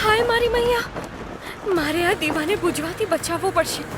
હાય મારી મૈયા, મારે આ દીવાને બુજવાથી બચાવવો પડશે.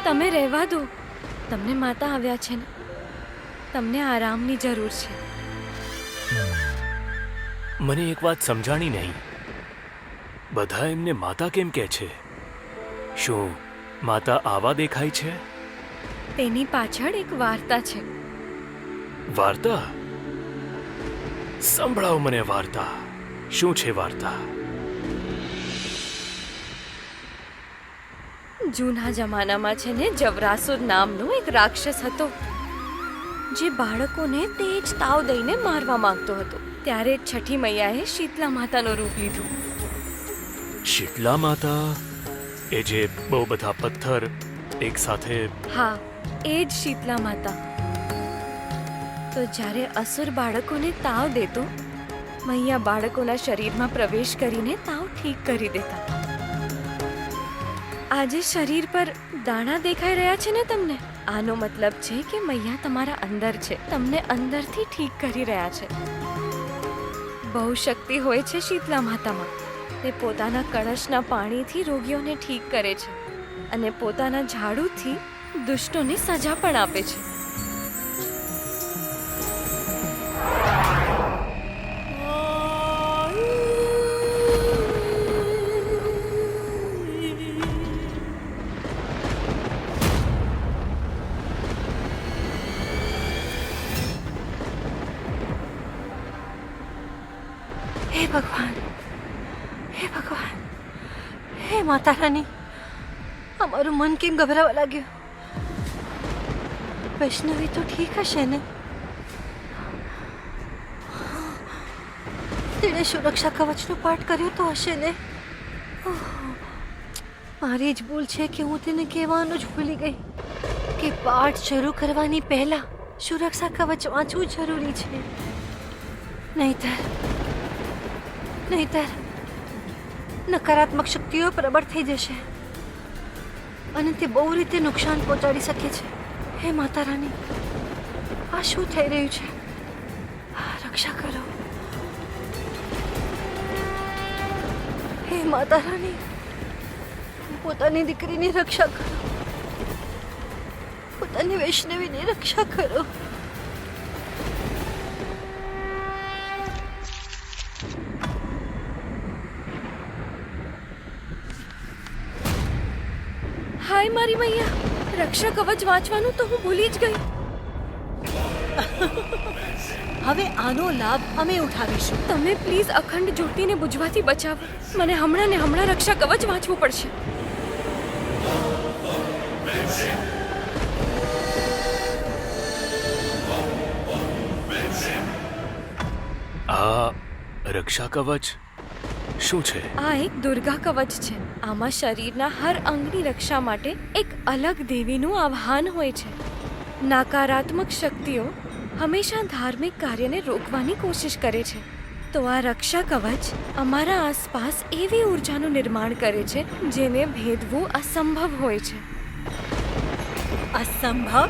તમે રહેવા દો. તમને માતા આવ્યા છે ને, તમને આરામની જરૂર છે. મને એક વાત સમજાણી નહીં. બધા એમને માતા કેમ કહે છે? શું માતા આવા દેખાય છે? તેની પાછળ એક વાર્તા છે. વાર્તા? સંભળાવો મને વાર્તા. શું છે વાર્તા? જૂના જમાનામાં છે ને, જવરાસુર નામનો એક રાક્ષસ હતો, જે બાળકોને તેજ તાવ દઈને મારવા માંગતો હતો. ત્યારે છઠ્ઠી મૈયાએ શીતલા માતાનું રૂપ લીધું. શીતલા માતા? એ જે બહુ બધા પથ્થર એક સાથે? હા, એ જ શીતલા માતા. તો જ્યારે અસુર બાળકોને તાવ દેતો, મૈયા બાળકોના શરીરમાં પ્રવેશ કરીને તાવ ઠીક કરી દેતા. આજે શરીર પર દાણા દેખાઈ રહ્યા છે ને તમને? આનો મતલબ છે કે મૈયા તમારા અંદર છે, તમને અંદરથી ઠીક કરી રહ્યા છે. બહુ શક્તિ હોય છે શીતલા માતામાં. તે પોતાના કળશના પાણીથી રોગીઓને ઠીક કરે છે અને પોતાના ઝાડુથી દુષ્ટોને સજા પણ આપે છે. હે ભગવાન, હે ભગવાન, હે માતા રાની, અમારું મન કેમ ગભરાવા લાગ્યું? વૈષ્ણવી તો ઠીક હશે ને? તેણે સુરક્ષા કવચનો પાઠ કર્યો તો હશે ને? મારી જ ભૂલ છે કે હું તેને કહેવાનું જ ભૂલી ગઈ કે પાઠ શરૂ કરવાની પહેલા સુરક્ષા કવચ વાંચવું જરૂરી છે. નહીતર નકારાત્મક શક્તિઓ પ્રબળ થઈ જશે અને તે બહુ રીતે નુકસાન પહોંચાડી શકે છે. હે માતા રાની, આ શું થઈ રહ્યું છે? રક્ષા કરો. હે માતા રાની, પોતાની દીકરીની રક્ષા કરો, પોતાની વૈષ્ણવીની રક્ષા કરો. હાય મારી મૈયા, રક્ષા કવચ વાંચવાનું તો હું ભૂલી જ ગઈ. હવે આનો લાભ અમે ઉઠાવીશું. તમે પ્લીઝ અખંડ જ્યોતિને બુજવાથી બચાવો. મને હમણાં ને હમણાં રક્ષા કવચ વાંચવું પડશે. આ રક્ષા કવચ શું છે? આ એક દુર્ગા કવચ છે. આમાં શરીરના હર અંગની રક્ષા માટે એક અલગ દેવીનું આહ્વાન હોય છે. નકારાત્મક શક્તિઓ હંમેશા ધાર્મિક કાર્યને રોકવાની કોશિશ કરે છે. તો આ રક્ષા કવચ અમારા આસપાસ એવી ઊર્જાનું નિર્માણ કરે છે જેને ભેદવું અસંભવ હોય છે. અસંભવ?